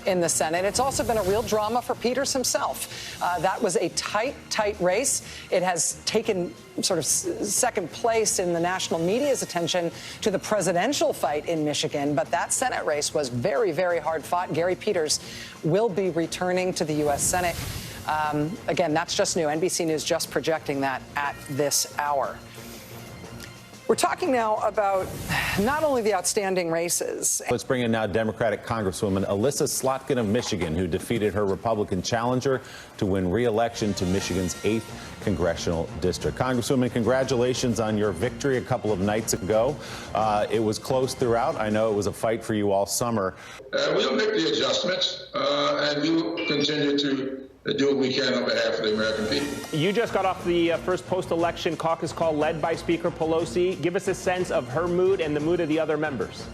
in the Senate. It's also been a real drama for Peters himself. That was a tight race. It has taken sort of second place in the national media's attention to the presidential fight in Michigan. But that Senate race was very, very hard fought. Gary Peters will be returning to the U.S. Senate. Again, that's just new. NBC News just projecting that at this hour. We're talking now about not only the outstanding races. Let's bring in now Democratic Congresswoman Alyssa Slotkin of Michigan, who defeated her Republican challenger to win re-election to Michigan's 8th congressional district. Congresswoman, congratulations on your victory a couple of nights ago. It was close throughout. I know it was a fight for you all summer. We'll make the adjustments, and we'll continue to do what we can on behalf of the American people. You just got off the first post-election caucus call led by Speaker Pelosi. Give us a sense of her mood and the mood of the other members.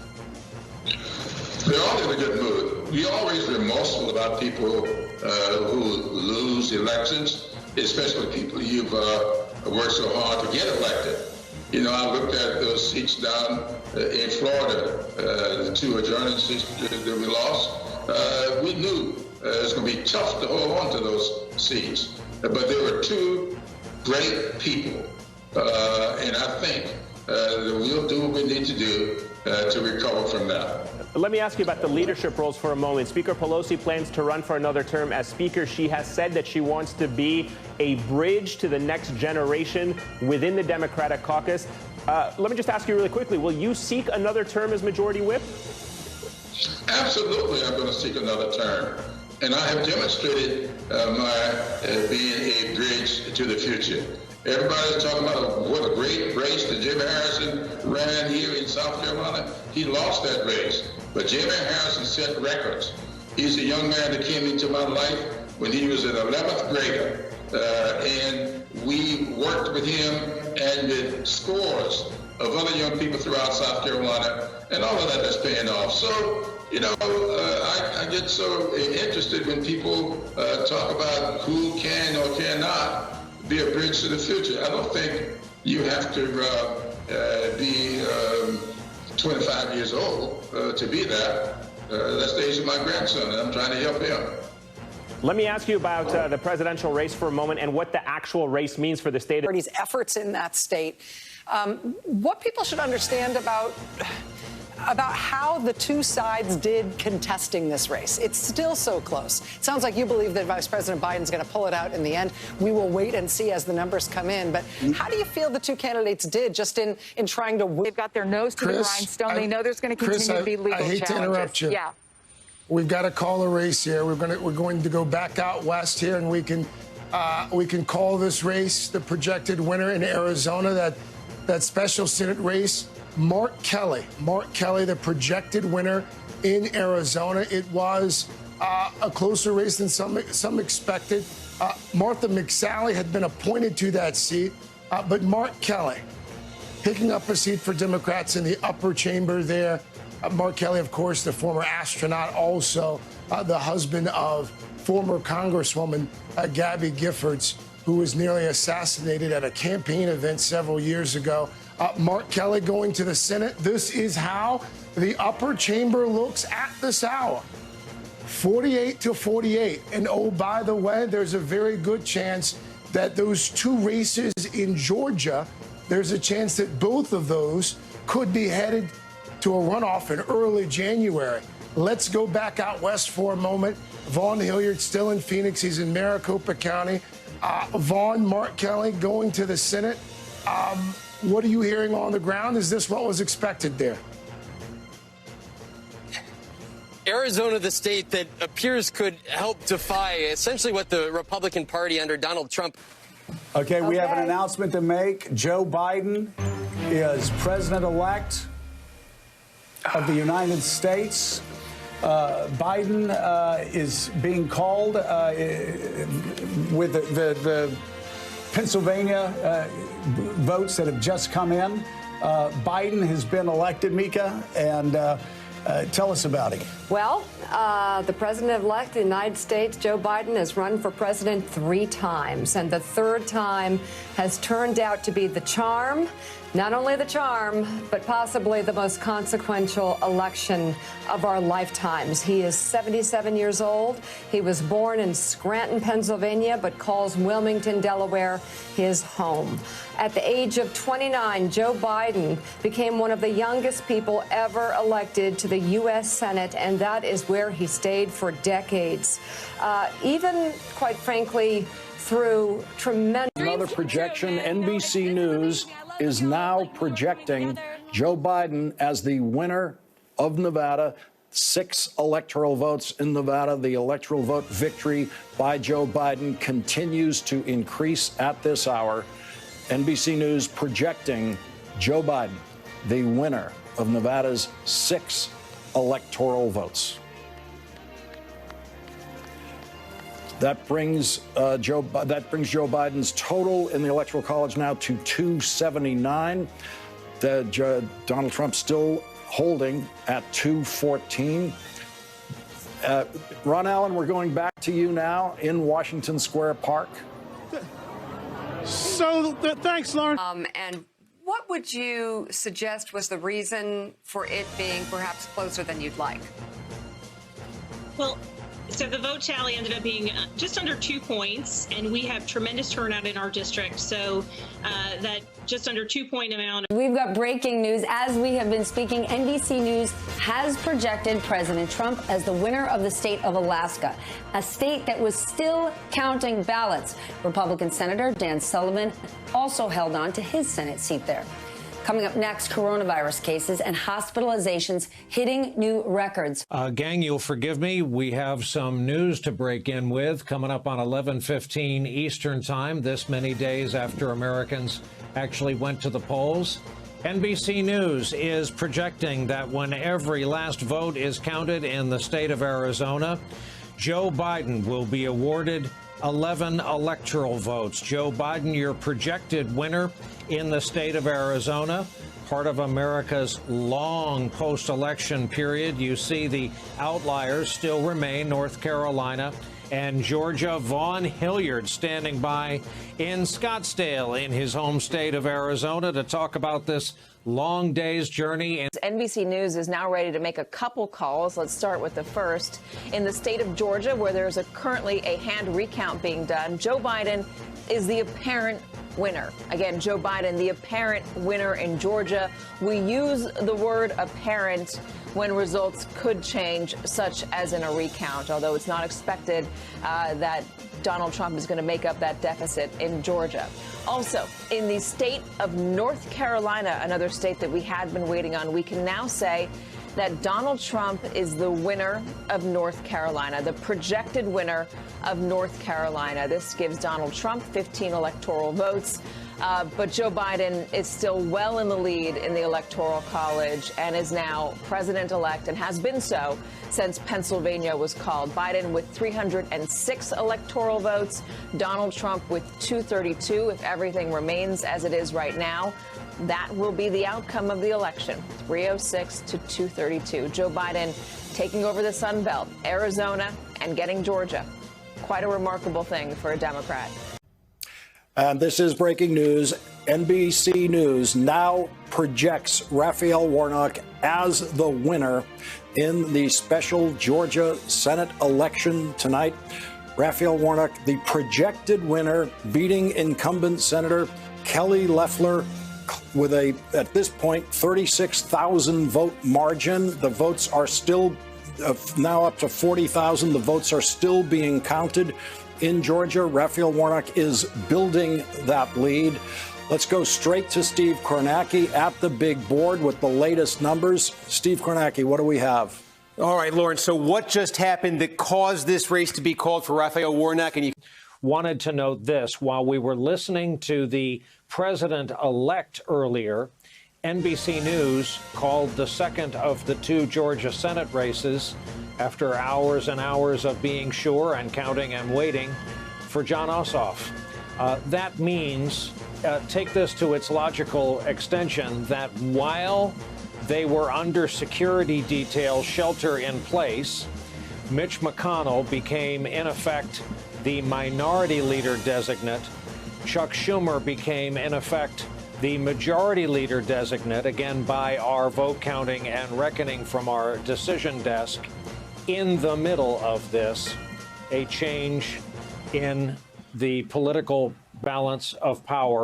They're all in a good mood. We always remorseful about people who lose elections, especially people you've worked so hard to get elected. You know, I looked at those seats down in Florida, the two adjoining seats that we lost. We knew it's going to be tough to hold on to those seats. But there were two great people. And I think that we'll do what we need to do to recover from that. Let me ask you about the leadership roles for a moment. Speaker Pelosi plans to run for another term as Speaker. She has said that she wants to be a bridge to the next generation within the Democratic caucus. Let me just ask you really quickly, will you seek another term as Majority Whip? Absolutely, I'm going to seek another term. And I have demonstrated my being a bridge to the future. Everybody's talking about what a great race that Jimmy Harrison ran here in South Carolina. He lost that race, but Jimmy Harrison set records. He's a young man that came into my life when he was an 11th grader, and we worked with him and with scores of other young people throughout South Carolina, and all of that is paying off. So, you know, I get so interested when people talk about who can or cannot be a bridge to the future. I don't think you have to be 25 years old to be that. That's the age of my grandson, and I'm trying to help him. Let me ask you about the presidential race for a moment and what the actual race means for the state. Party's efforts in that state. What people should understand about how the two sides did contesting this race. It's still so close. It sounds like you believe that Vice President Biden's going to pull it out in the end. We will wait and see as the numbers come in. But how do you feel the two candidates did just in trying to win? They've got their nose to the grindstone. They know there's going to continue to be legal challenges. I hate to interrupt you. Yeah. We've got to call a race here. We're going to go back out west here, and we can call this race the projected winner in Arizona. That special Senate race. Mark Kelly, the projected winner in Arizona. It was a closer race than some expected. Martha McSally had been appointed to that seat, but Mark Kelly picking up a seat for Democrats in the upper chamber there. Mark Kelly, of course, the former astronaut, also the husband of former Congresswoman Gabby Giffords. who was nearly assassinated at a campaign event several years ago. Mark Kelly going to the Senate. This is how the upper chamber looks at this hour. 48-48. And oh, by the way, there's a very good chance that those two races in Georgia, there's a chance that both of those could be headed to a runoff in early January. Let's go back out west for a moment. Vaughn Hilliard still in Phoenix. He's in Maricopa County. Vaughn, Mark Kelly going to the Senate. What are you hearing on the ground? Is this what was expected there? Arizona, the state that appears could help defy essentially what the Republican Party under Donald Trump. Okay, we have an announcement to make. Joe Biden is president-elect of the United States. Biden is being called with the Pennsylvania votes that have just come in. Biden has been elected, Mika, and tell us about it. Well, the president-elect of the United States, Joe Biden, has run for president 3 times, and the 3rd time has turned out to be the charm. Not only the charm, but possibly the most consequential election of our lifetimes. He is 77 years old. He was born in Scranton, Pennsylvania, but calls Wilmington, Delaware, his home. At the age of 29, Joe Biden became one of the youngest people ever elected to the U.S. Senate, and that is where he stayed for decades. Even, quite frankly, through tremendous... Another projection, NBC News is now projecting Joe Biden as the winner of Nevada. 6 electoral votes in Nevada. The electoral vote victory by Joe Biden continues to increase at this hour. NBC News projecting Joe Biden, the winner of Nevada's 6 electoral votes. That brings Joe Biden's total in the Electoral College now to 279. Donald Trump still holding at 214. Ron Allen, we're going back to you now in Washington Square Park. Thanks, Lauren. And what would you suggest was the reason for it being perhaps closer than you'd like? Well, so the vote tally ended up being just under 2 points, and we have tremendous turnout in our district. So that just under 2-point amount. We've got breaking news. As we have been speaking, NBC News has projected President Trump as the winner of the state of Alaska, a state that was still counting ballots. Republican Senator Dan Sullivan also held on to his Senate seat there. Coming up next, coronavirus cases and hospitalizations hitting new records. Gang, you'll forgive me. We have some news to break in with coming up on 11:15 Eastern Time, this many days after Americans actually went to the polls. NBC News is projecting that when every last vote is counted in the state of Arizona, Joe Biden will be awarded 11 electoral votes. Joe Biden, your projected winner in the state of Arizona, part of America's long post-election period. You see the outliers still remain North Carolina and Georgia. Vaughn Hilliard standing by in Scottsdale in his home state of Arizona to talk about this long day's journey. NBC News is now ready to make a couple calls. Let's start with the first. In the state of Georgia, where there's currently a hand recount being done, Joe Biden is the apparent winner. Again, Joe Biden, the apparent winner in Georgia. We use the word apparent when results could change, such as in a recount, although it's not expected that Donald Trump is going to make up that deficit in Georgia. Also, in the state of North Carolina, another state that we had been waiting on, we can now say that Donald Trump is the winner of North Carolina, the projected winner of North Carolina. This gives Donald Trump 15 electoral votes. But Joe Biden is still well in the lead in the Electoral College and is now president-elect and has been so since Pennsylvania was called. Biden with 306 electoral votes, Donald Trump with 232. If everything remains as it is right now, that will be the outcome of the election, 306 to 232. Joe Biden taking over the Sun Belt, Arizona, and getting Georgia. Quite a remarkable thing for a Democrat. And this is breaking news. NBC News now projects Raphael Warnock as the winner in the special Georgia Senate election tonight. Raphael Warnock, the projected winner, beating incumbent Senator Kelly Loeffler with a, at this point, 36,000 vote margin. The votes are still now up to 40,000. The votes are still being counted in Georgia. Raphael Warnock is building that lead. Let's go straight to Steve Kornacki at the big board with the latest numbers. Steve Kornacki, what do we have? All right, Lauren, so what just happened that caused this race to be called for Raphael Warnock? And you wanted to note this. While we were listening to the president-elect earlier, NBC News called the second of the two Georgia Senate races after hours and hours of being sure and counting and waiting for Jon Ossoff. That means, take this to its logical extension, that while they were under security detail shelter in place, Mitch McConnell became, in effect, the minority leader designate. Chuck Schumer became, in effect, the majority leader designate, again, by our vote counting and reckoning from our decision desk. In the middle of this, a change in the political balance of power